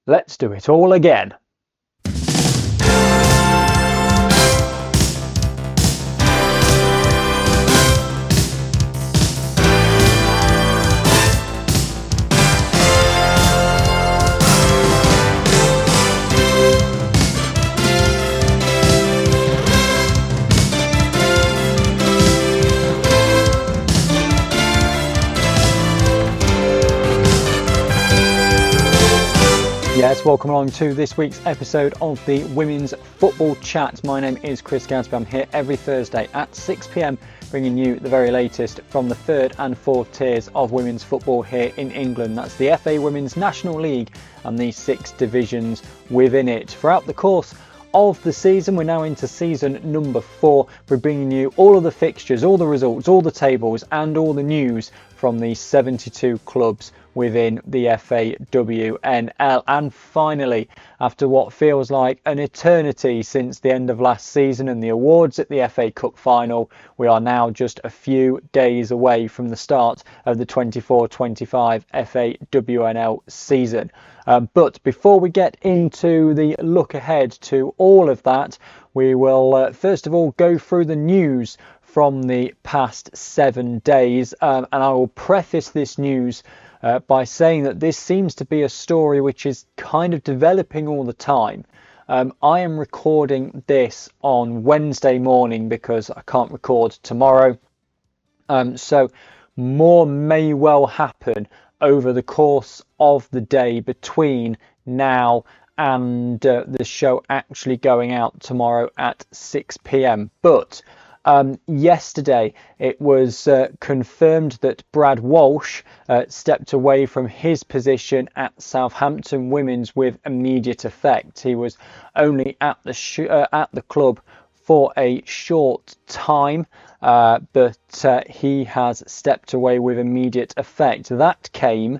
Let's do it all again. Yes, welcome along to this week's episode of the Women's Football Chat. My name is Chris Gansby. I'm here every Thursday at 6 p.m, bringing you the very latest from the third and fourth tiers of women's football here in England. That's the FA Women's National League and the 6 divisions within it. Throughout the course of the season, we're now into season number 4. We're bringing you all of the fixtures, all the results, all the tables and all the news from the 72 clubs within the FAWNL. And finally, after what feels like an eternity since the end of last season and the awards at the FA Cup final, we are now just a few days away from the start of the 24-25 FAWNL season. But before we get into the look ahead to all of that, we will first of all go through the news from the past 7 days, and I will preface this news by saying that this seems to be a story which is kind of developing all the time. I am recording this on Wednesday morning because I can't record tomorrow, so more may well happen over the course of the day between now and the show actually going out tomorrow at 6 p.m. But yesterday it was confirmed that Brad Walsh stepped away from his position at Southampton Women's with immediate effect. He was only at the club for a short time, but he has stepped away with immediate effect. That came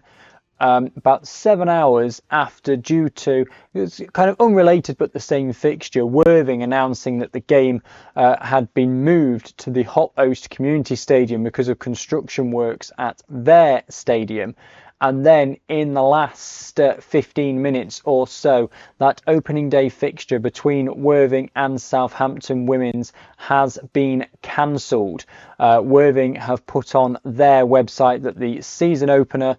about 7 hours after, due to, it was kind of unrelated but the same fixture, Worthing announcing that the game had been moved to the Hot Oast Community Stadium because of construction works at their stadium. And then in the last 15 minutes or so, that opening day fixture between Worthing and Southampton Women's has been cancelled. Worthing have put on their website that the season opener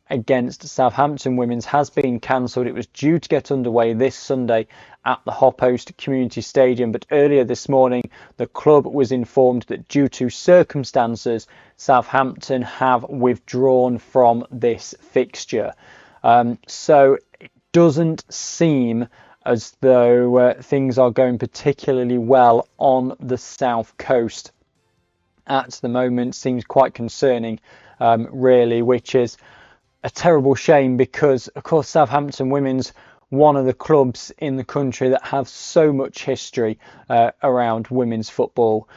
against Southampton Women's has been cancelled. It was due to get underway this Sunday at the Hot Oast Community Stadium, but earlier this morning the club was informed that due to circumstances, Southampton have withdrawn from this fixture. So it doesn't seem as though things are going particularly well on the south coast at the moment. Seems quite concerning, really, which is a terrible shame because, of course, Southampton Women's one of the clubs in the country that have so much history around women's football.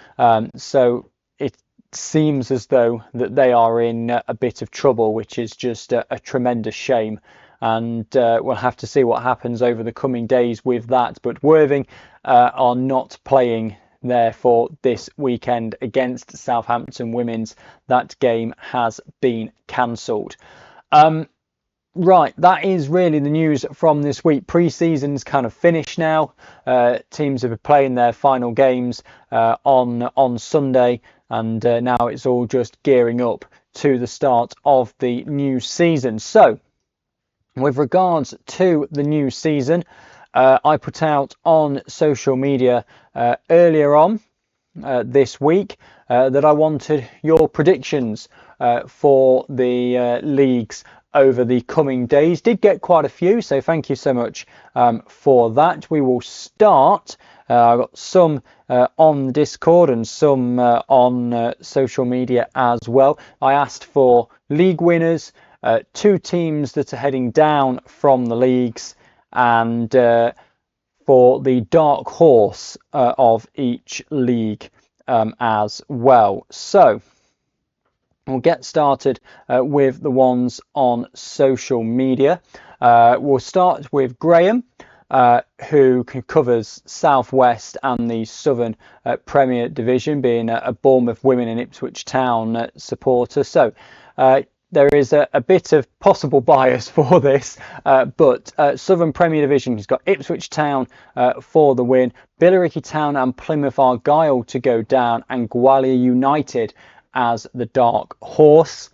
So it seems as though that they are in a bit of trouble, which is just a tremendous shame. And we'll have to see what happens over the coming days with that. But Worthing are not playing therefore this weekend against Southampton Women's. That game has been cancelled. Right, that is really the news from this week. Pre-season's kind of finished now. Teams have been playing their final games on Sunday, and now it's all just gearing up to the start of the new season. So, with regards to the new season, I put out on social media earlier on this week that I wanted your predictions for the leagues over the coming days. Did get quite a few, so thank you so much for that. We will start. I've got some on Discord and some on social media as well. I asked for league winners, 2 teams that are heading down from the leagues, and for the dark horse of each league as well. So we'll get started with the ones on social media. We'll start with Graham, who covers Southwest and the Southern Premier Division, being a Bournemouth Women and Ipswich Town supporter. So there is a bit of possible bias for this, but Southern Premier Division has got Ipswich Town for the win, Billericay Town and Plymouth Argyle to go down, and Gwalior United as the dark horse.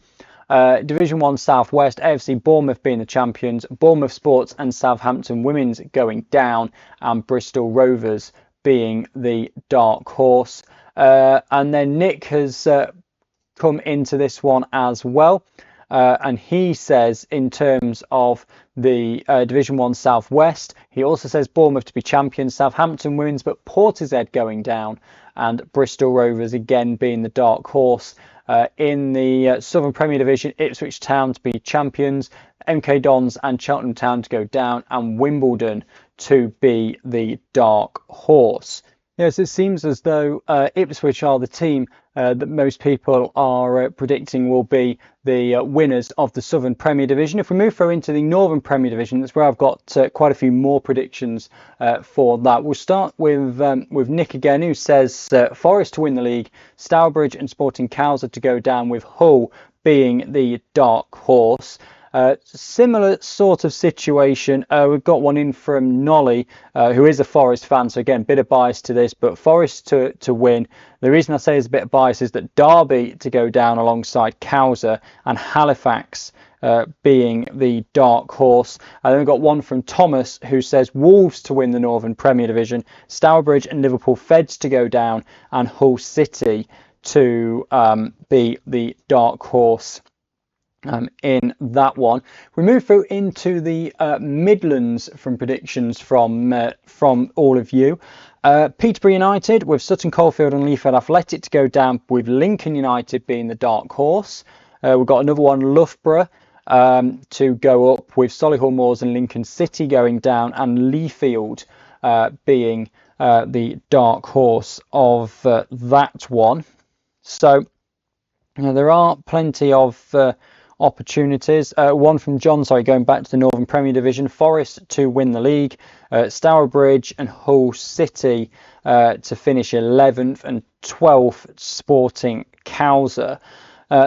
Division 1 South West, AFC Bournemouth being the champions, Bournemouth Sports and Southampton Women's going down, and Bristol Rovers being the dark horse. And then Nick has come into this one as well. And he says, in terms of the Division 1 South West, he also says Bournemouth to be champions, Southampton Women's, but Portishead going down, and Bristol Rovers again being the dark horse. In the Southern Premier Division, Ipswich Town to be champions, MK Dons and Cheltenham Town to go down, and Wimbledon to be the dark horse. Yes, it seems as though Ipswich are the team that most people are predicting will be the winners of the Southern Premier Division. If we move through into the Northern Premier Division, that's where I've got quite a few more predictions for that. We'll start with Nick again, who says Forest to win the league, Stourbridge and Sporting Cowser to go down, with Hull being the dark horse. Similar sort of situation. We've got one in from Nolly, who is a Forest fan, so again, bit of bias to this, but Forest to win. The reason I say there's a bit of bias is that Derby to go down alongside Cowser, and Halifax being the dark horse. And then we've got one from Thomas, who says Wolves to win the Northern Premier Division, Stourbridge and Liverpool Feds to go down, and Hull City to be the dark horse in that one. We move through into the Midlands from predictions from all of you. Peterborough United with Sutton Coldfield and Leithhead Athletic to go down, with Lincoln United being the dark horse. We've got another one, Loughborough to go up, with Solihull Moors and Lincoln City going down, and Leafield being the dark horse of that one. So there are plenty of opportunities. One from John, going back to the Northern Premier Division, Forest to win the league, Stourbridge and Hull City to finish 11th, and 12th Sporting Cowser.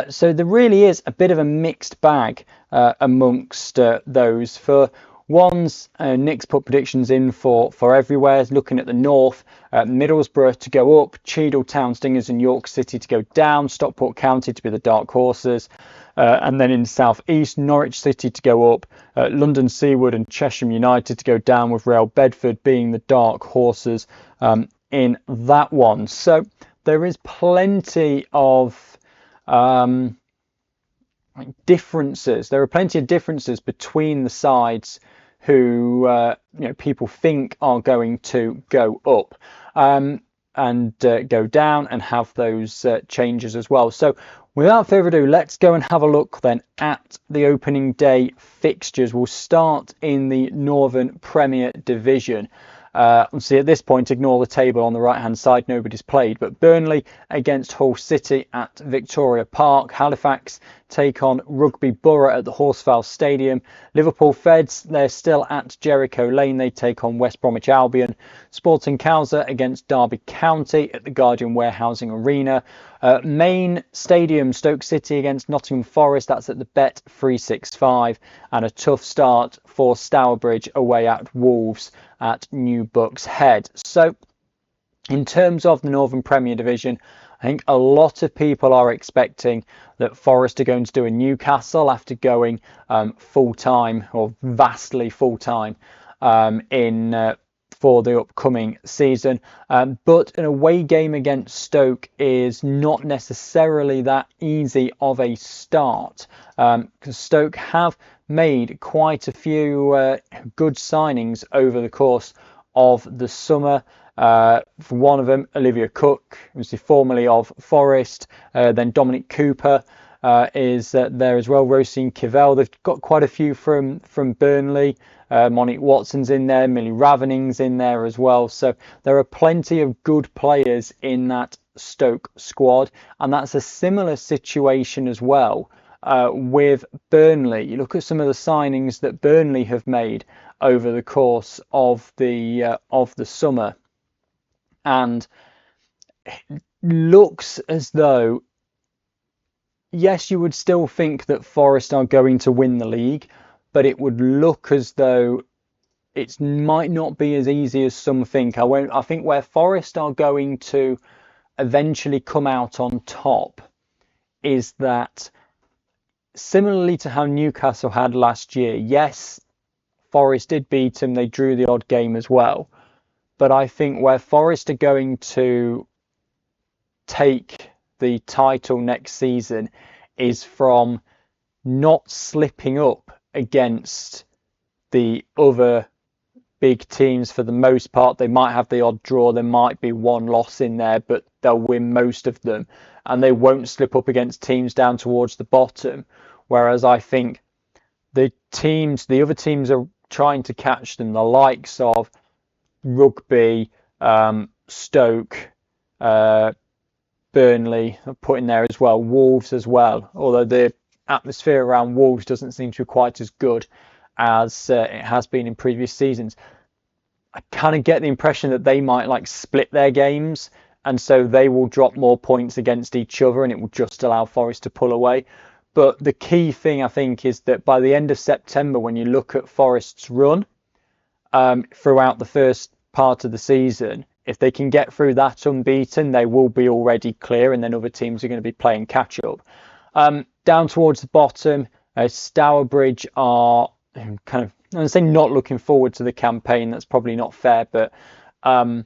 So there really is a bit of a mixed bag amongst those. For ones, Nick's put predictions in for everywhere. Looking at the north, Middlesbrough to go up, Cheadle Town Stingers and York City to go down, Stockport County to be the dark horses. And then in the south east, Norwich City to go up, London Seawood and Chesham United to go down, with Real Bedford being the dark horses in that one. So there is plenty of differences. There are plenty of differences between the sides who people think are going to go up and go down, and have those changes as well. So without further ado, let's go and have a look then at the opening day fixtures. We'll start in the Northern Premier Division. See, at this point, ignore the table on the right hand side, nobody's played, but Burnley against Hull City at Victoria Park, Halifax take on Rugby Borough at the Horsfall Stadium, Liverpool Feds, they're still at Jericho Lane, they take on West Bromwich Albion, Sporting Cowser against Derby County at the Guardian Warehousing Arena, Main Stadium, Stoke City against Nottingham Forest, that's at the Bet 365, and a tough start for Stourbridge away at Wolves at New Bucks Head. So in terms of the Northern Premier Division, I think a lot of people are expecting that Forest are going to do a Newcastle after going full-time, or vastly full-time for the upcoming season, but an away game against Stoke is not necessarily that easy of a start, because Stoke have made quite a few good signings over the course of the summer. For one of them, Olivia Cook, who's formerly of Forest, then Dominic Cooper is there as well, Rosine Civell. They've got quite a few from Burnley. Monique Watson's in there, Millie Ravening's in there as well. So there are plenty of good players in that Stoke squad, and that's a similar situation as well with Burnley. You look at some of the signings that Burnley have made over the course of the summer, and it looks as though yes, you would still think that Forest are going to win the league, but it would look as though it might not be as easy as some think. I think where Forest are going to eventually come out on top is that, similarly to how Newcastle had last year, yes, Forest did beat them, they drew the odd game as well, but I think where Forest are going to take the title next season is from not slipping up against the other big teams. For the most part, they might have the odd draw, there might be one loss in there, but they'll win most of them, and they won't slip up against teams down towards the bottom. Whereas I think the other teams are trying to catch them, the likes of Rugby, Stoke, Burnley, put in there as well, Wolves as well, although the atmosphere around Wolves doesn't seem to be quite as good as it has been in previous seasons. I kind of get the impression that they might like split their games, and so they will drop more points against each other, and it will just allow Forest to pull away. But the key thing, I think, is that by the end of September, when you look at Forest's run throughout the first part of the season, if they can get through that unbeaten, they will be already clear, and then other teams are going to be playing catch up. Down towards the bottom, Stourbridge are kind of, I'm going to say, not looking forward to the campaign. That's probably not fair, but it'll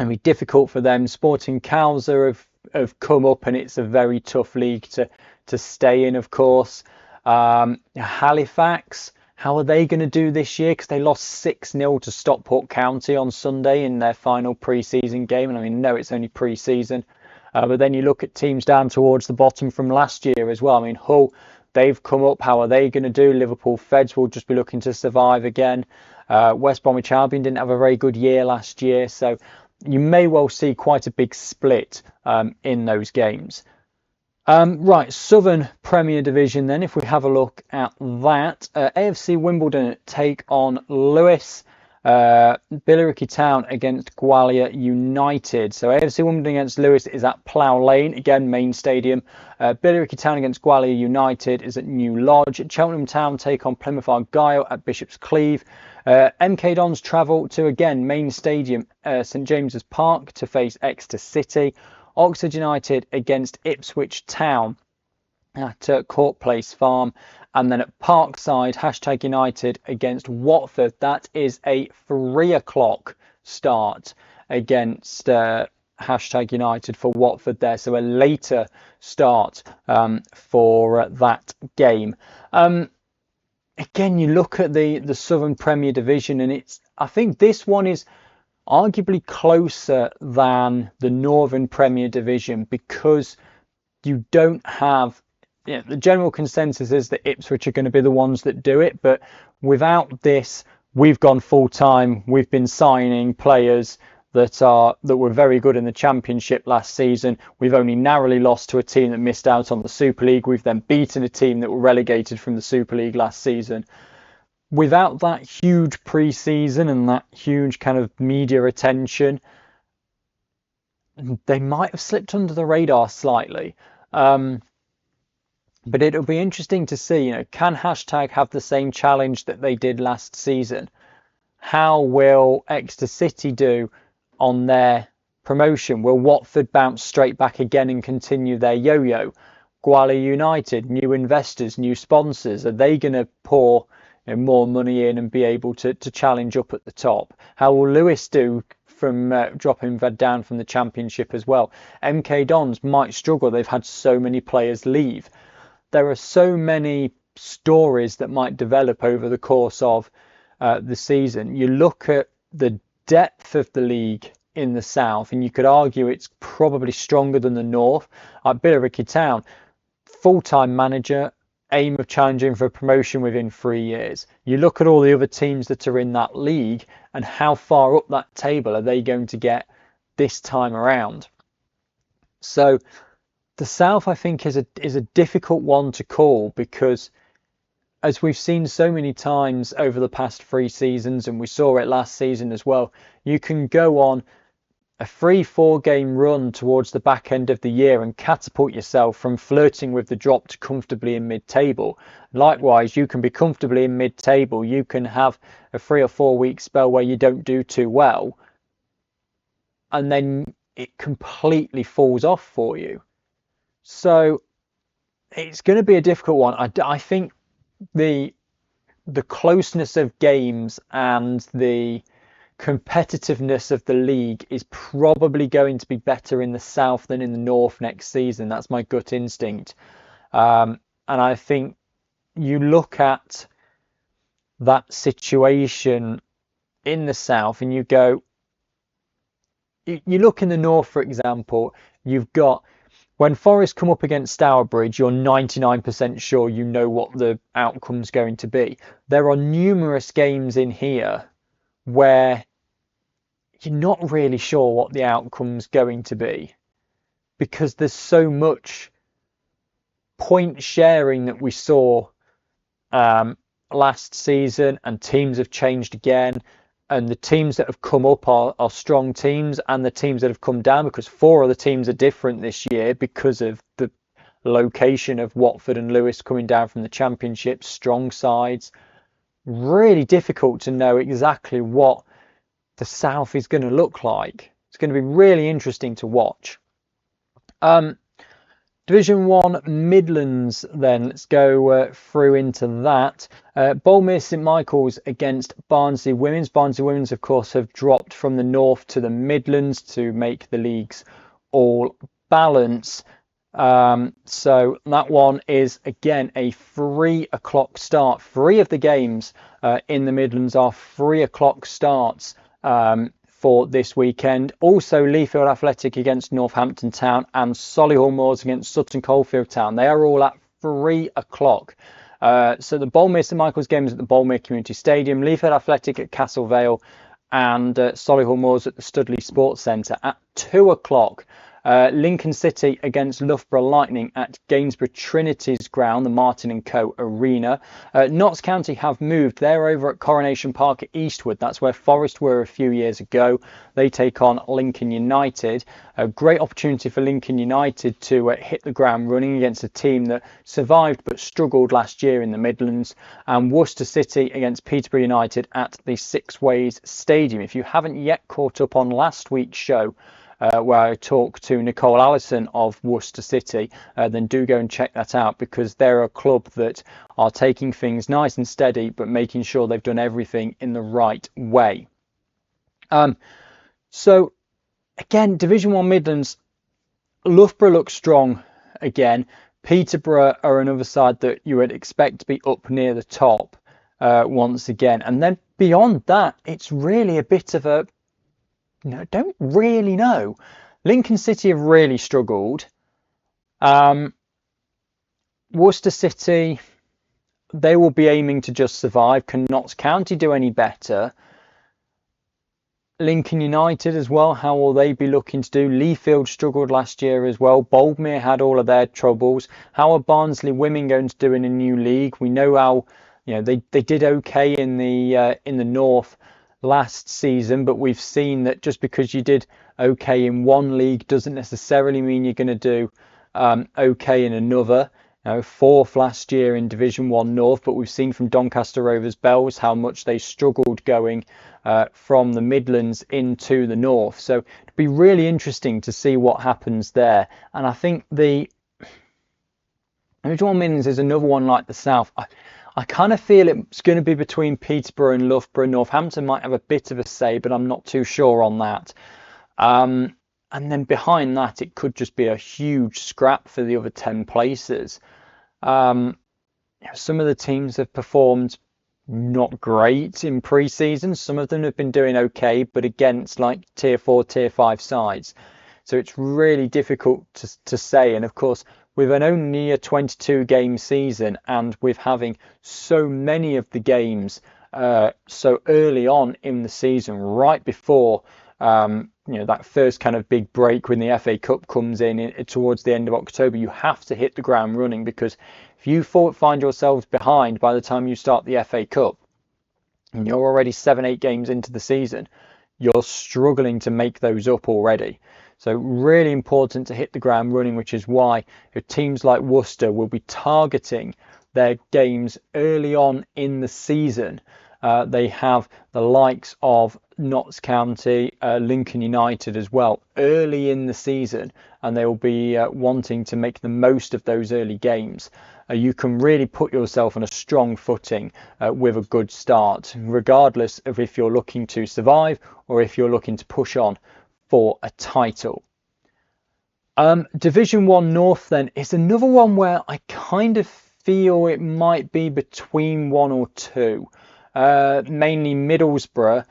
be difficult for them. Sporting Cowser have come up, and it's a very tough league to stay in, of course. Halifax, how are they going to do this year? Because they lost 6-0 to Stockport County on Sunday in their final pre-season game. And I mean, no, it's only pre-season. But then you look at teams down towards the bottom from last year as well. I mean, Hull, they've come up. How are they going to do? Liverpool Feds will just be looking to survive again. West Bromwich Albion didn't have a very good year last year. So you may well see quite a big split in those games. Right, Southern Premier Division then, if we have a look at that. AFC Wimbledon take on Lewis. Billericay Town against Gwalior United. So AFC Wimbledon against Lewis is at Plough Lane, again main stadium. Billericay Town against Gwalior United is at New Lodge. Cheltenham Town take on Plymouth Argyle at Bishop's Cleeve. MK Dons travel to, again, main stadium, St James's Park, to face Exeter City. Oxford United against Ipswich Town at Court Place Farm. And then at Parkside, #United against Watford. That is a 3 o'clock start against #United for Watford there. So a later start for that game. Again, you look at the Southern Premier Division, and I think this one is arguably closer than the Northern Premier Division, because you don't have, the general consensus is that Ipswich are going to be the ones that do it, but without this, we've gone full time. We've been signing players that were very good in the Championship last season. We've only narrowly lost to a team that missed out on the Super League. We've then beaten a team that were relegated from the Super League last season. Without that huge pre-season and that huge kind of media attention, they might have slipped under the radar slightly. But it'll be interesting to see, can # have the same challenge that they did last season? How will Exeter City do on their promotion? Will Watford bounce straight back again and continue their yo-yo? Gwalior United, new investors, new sponsors, are they going to pour more money in and be able to challenge up at the top? How will Lewis do from dropping down from the Championship as well? MK Dons might struggle. They've had so many players leave. There are so many stories that might develop over the course of the season. You look at the depth of the league in the south, and you could argue it's probably stronger than the north. At Billericay Town, full-time manager, aim of challenging for promotion within 3 years. You look at all the other teams that are in that league, and how far up that table are they going to get this time around? So the South, I think, is a difficult one to call, because as we've seen so many times over the past 3 seasons, and we saw it last season as well, you can go on a 3-4 game run towards the back end of the year and catapult yourself from flirting with the drop to comfortably in mid-table. Likewise, you can be comfortably in mid-table. You can have a 3 or 4 week spell where you don't do too well, and then it completely falls off for you. So it's going to be a difficult one. I think the closeness of games and the competitiveness of the league is probably going to be better in the south than in the north next season. That's my gut instinct. And I think you look at that situation in the south and you go, you look in the north, for example, you've got, when Forest come up against Stourbridge, you're 99% sure you know what the outcome's going to be. There are numerous games in here where you're not really sure what the outcome's going to be, because there's so much point sharing that we saw last season, and teams have changed again, and the teams that have come up are strong teams, and the teams that have come down, because 4 of the teams are different this year because of the location of Watford and Lewis coming down from the Championship, strong sides. Really difficult to know exactly what the south is going to look like. It's going to be really interesting to watch. Division 1 Midlands then, let's go through into that. Boldmere St Michael's against Barnsley Women's. Barnsley Women's, of course, have dropped from the north to the Midlands to make the leagues all balance. So that one is, again, a 3 o'clock start. 3 of the games in the Midlands are 3 o'clock starts for this weekend. Also, Leafield Athletic against Northampton Town and Solihull Moors against Sutton Coldfield Town. They are all at 3 o'clock. So the Boldmere St Michael's game is at the Boldmere Community Stadium, Leafield Athletic at Castle Vale, and Solihull Moors at the Studley Sports Centre at 2 o'clock. Lincoln City against Loughborough Lightning at Gainsborough Trinity's ground, the Martin & Co Arena. Notts County have moved. They're over at Coronation Park at Eastwood. That's where Forest were a few years ago. They take on Lincoln United. A great opportunity for Lincoln United to hit the ground running against a team that survived but struggled last year in the Midlands. And Worcester City against Peterborough United at the Six Ways Stadium. If you haven't yet caught up on last week's show, where I talked to Nicole Allison of Worcester City, then do go and check that out, because they're a club that are taking things nice and steady but making sure they've done everything in the right way. So again, Division 1 Midlands, Loughborough looks strong again. Peterborough are another side that you would expect to be up near the top once again. And then beyond that, it's really a bit of a don't really know. Lincoln City have really struggled. Worcester City, they will be aiming to just survive. Can Notts County do any better? Lincoln United as well, how will they be looking to do? Leafield struggled last year as well. Boldmere had all of their troubles. How are Barnsley Women going to do in a new league? We know how they did okay in the north last season, but we've seen that just because you did okay in one league doesn't necessarily mean you're going to do okay in another. 4th last year in Division 1 North, but we've seen from Doncaster Rovers Bells how much they struggled going from the Midlands into the north. So it'd be really interesting to see what happens there. And I think the Division 1 Midlands is another one like the South. I kind of feel it's going to be between Peterborough and Loughborough. Northampton might have a bit of a say, but I'm not too sure on that. And then behind that, it could just be a huge scrap for the other 10 places. Some of the teams have performed not great in pre-season. Some of them have been doing okay, but against like tier 4, tier 5 sides. So it's really difficult to say. And of course, with an only a 22 game season, and with having so many of the games so early on in the season, right before that first kind of big break when the FA Cup comes in towards the end of October, you have to hit the ground running, because if you find yourselves behind by the time you start the FA Cup and you're already 7-8 games into the season, you're struggling to make those up already. So really important to hit the ground running, which is why teams like Worcester will be targeting their games early on in the season. They have the likes of Notts County, Lincoln United as well early in the season, and they will be wanting to make the most of those early games. You can really put yourself on a strong footing with a good start, regardless of if you're looking to survive or if you're looking to push on for a title. Division 1 North then is another one where I kind of feel it might be between one or two. Mainly Middlesbrough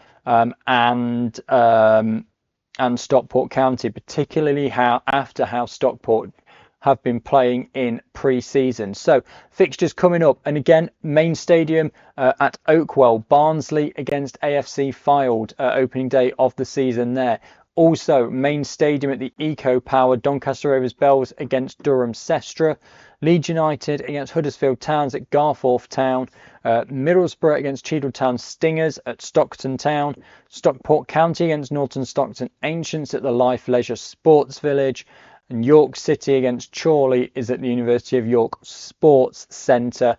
and Stockport County, particularly after how Stockport have been playing in pre-season. So fixtures coming up, and again, main stadium at Oakwell, Barnsley against AFC Fylde, opening day of the season there. Also, main stadium at the Eco Power, Doncaster Rovers Bells against Durham Sestra, Leeds United against Huddersfield Towns at Garforth Town, Middlesbrough against Cheadle Stingers at Stockton Town, Stockport County against Norton Stockton Ancients at the Life Leisure Sports Village, and York City against Chorley is at the University of York Sports Centre.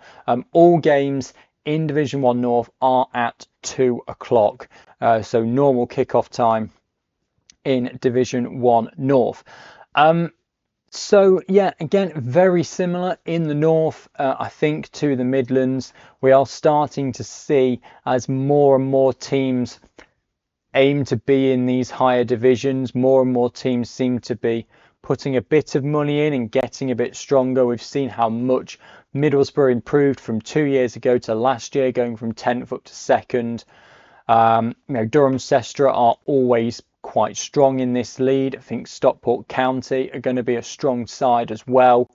All games in Division 1 North are at 2 o'clock, so normal kick-off time in Division 1 North. So yeah, again, very similar in the North, I think, to the Midlands. We are starting to see, as more and more teams aim to be in these higher divisions, more and more teams seem to be putting a bit of money in and getting a bit stronger. We've seen how much Middlesbrough improved from 2 years ago to last year, going from 10th up to 2nd. Durham Sestra are always quite strong in this lead. I think Stockport County are going to be a strong side as well.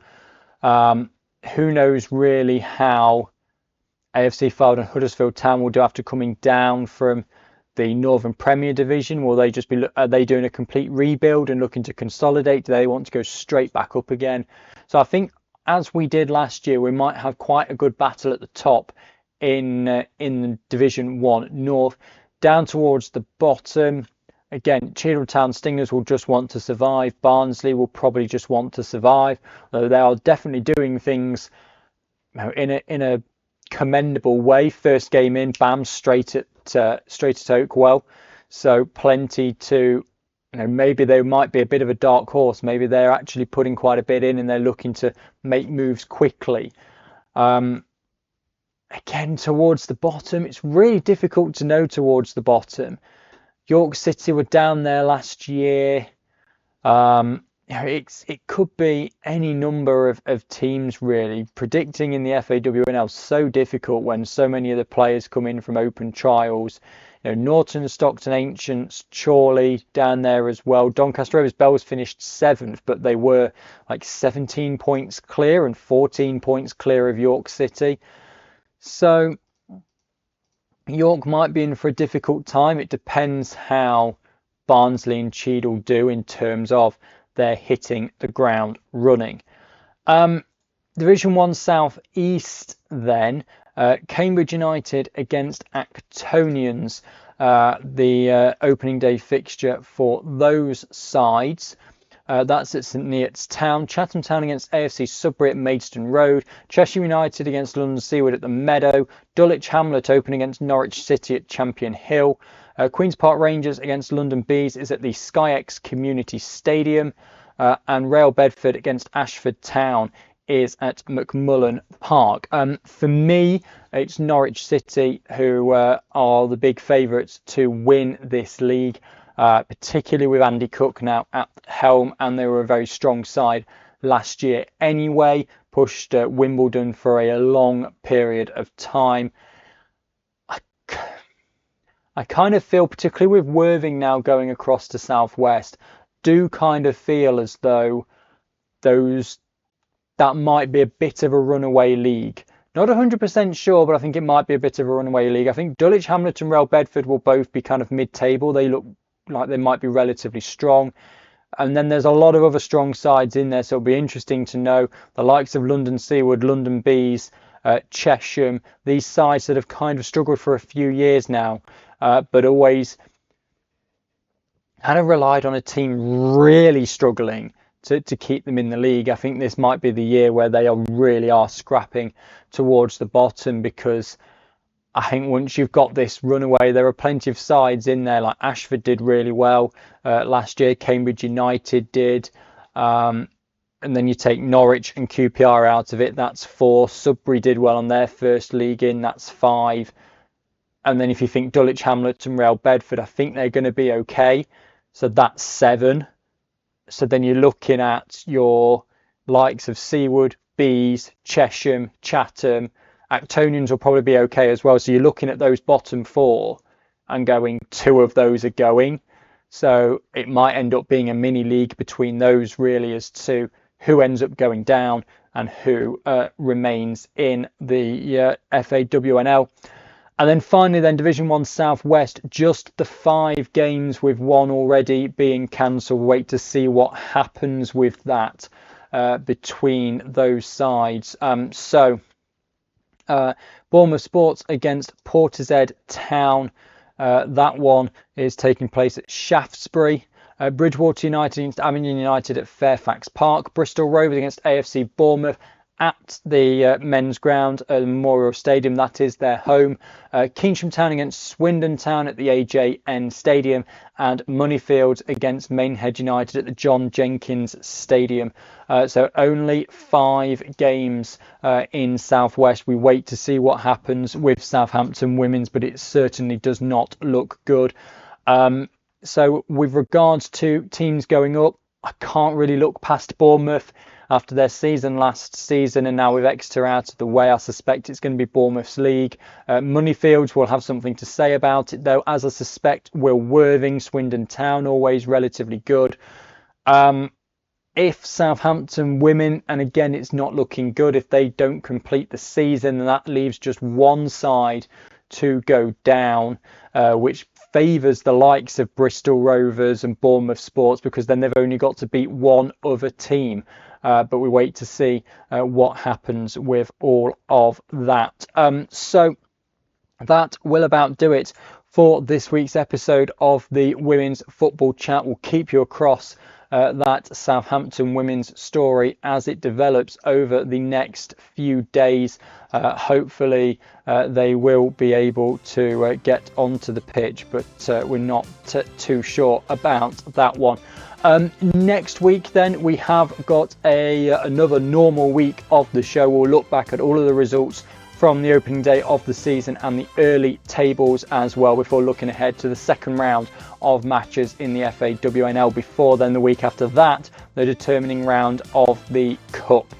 Who knows really how AFC Fylde and Huddersfield Town will do after coming down from the Northern Premier Division. Will they just be, are they doing a complete rebuild and looking to consolidate? Do they want to go straight back up again? So I think, as we did last year, we might have quite a good battle at the top in Division 1 North. Down towards the bottom, again, Cheadle Stingers will just want to survive. Barnsley will probably just want to survive, though they are definitely doing things in a commendable way. First game in, bam, straight at Oakwell. So plenty to, maybe they might be a bit of a dark horse. Maybe they're actually putting quite a bit in and they're looking to make moves quickly. Again, towards the bottom, it's really difficult to know towards the bottom. York City were down there last year. It could be any number of teams, really. Predicting in the FAWNL is so difficult when so many of the players come in from open trials. Norton Stockton Ancients, Chorley down there as well. Doncaster Rovers Bells finished 7th, but they were like 17 points clear and 14 points clear of York City. So York might be in for a difficult time. It depends how Barnsley and Cheadle do in terms of their hitting the ground running. Division 1 South East then, Cambridge United against Actonians, the opening day fixture for those sides. That's at St Neots Town. Chatham Town against AFC Sudbury at Maidstone Road. Cheshire United against London Seaward at the Meadow. Dulwich Hamlet open against Norwich City at Champion Hill. Queen's Park Rangers against London Bees is at the SkyX Community Stadium. And Rail Bedford against Ashford Town is at McMullen Park. For me, it's Norwich City who are the big favourites to win this league. Particularly with Andy Cook now at the helm, and they were a very strong side last year anyway, pushed Wimbledon for a long period of time. I kind of feel, particularly with Worthing now going across to South West, do kind of feel as though that might be a bit of a runaway league. Not 100% sure, but I think it might be a bit of a runaway league. I think Dulwich Hamlet and Rail Bedford will both be kind of mid-table. They look like they might be relatively strong, and then there's a lot of other strong sides in there, so it'll be interesting to know the likes of London Seaward, London Bees, Chesham, these sides that have kind of struggled for a few years now, but always kind of relied on a team really struggling to keep them in the league. I think this might be the year where they really are scrapping towards the bottom, because I think once you've got this runaway, there are plenty of sides in there. Like Ashford did really well last year, Cambridge United did, and then you take Norwich and QPR out of it, that's 4. Sudbury did well on their first league in, that's 5. And then if you think Dulwich Hamlet and Real Bedford, I think they're going to be okay, so that's 7. So then you're looking at your likes of Seawood, Bees, Chesham, Chatham. Actonians will probably be okay as well. So you're looking at those bottom 4 and going, 2 of those are going. So it might end up being a mini league between those really as to who ends up going down and who remains in the FAWNL. And then finally, then Division 1 South West, just the 5 games with 1 already being cancelled. Wait to see what happens with that between those sides. Bournemouth Sports against Portishead Town. That one is taking place at Shaftesbury. Bridgewater United against Abingdon United at Fairfax Park. Bristol Rovers against AFC Bournemouth at the men's ground, Memorial Stadium, that is their home. Keynsham Town against Swindon Town at the AJN Stadium, and Moneyfields against Maidenhead United at the John Jenkins Stadium. So only 5 games in South West. We wait to see what happens with Southampton Women's, but it certainly does not look good. So with regards to teams going up, I can't really look past Bournemouth after their season last season, and now with Exeter out of the way, I suspect it's going to be Bournemouth's league. Moneyfields will have something to say about it, though, as I suspect will Worthing. Swindon Town, always relatively good. If Southampton Women, and again it's not looking good, if they don't complete the season, then that leaves just one side to go down, which favours the likes of Bristol Rovers and Bournemouth Sports, because then they've only got to beat one other team. But we wait to see what happens with all of that. So that will about do it for this week's episode of the Women's Football Chat. We'll keep you across that Southampton Women's story as it develops over the next few days. Hopefully they will be able to get onto the pitch, but we're not too sure about that one. Next week then we have got another normal week of the show. We'll look back at all of the results from the opening day of the season and the early tables as well, before looking ahead to the second round of matches in the FAWNL. Before then, the week after that, the determining round of the Cup.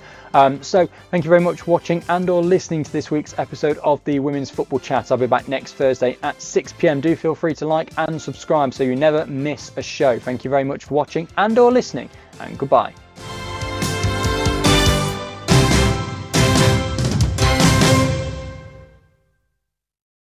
So thank you very much for watching and or listening to this week's episode of the Women's Football Chat. I'll be back next Thursday at 6 p.m. Do feel free to like and subscribe so you never miss a show. Thank you very much for watching and or listening, and goodbye.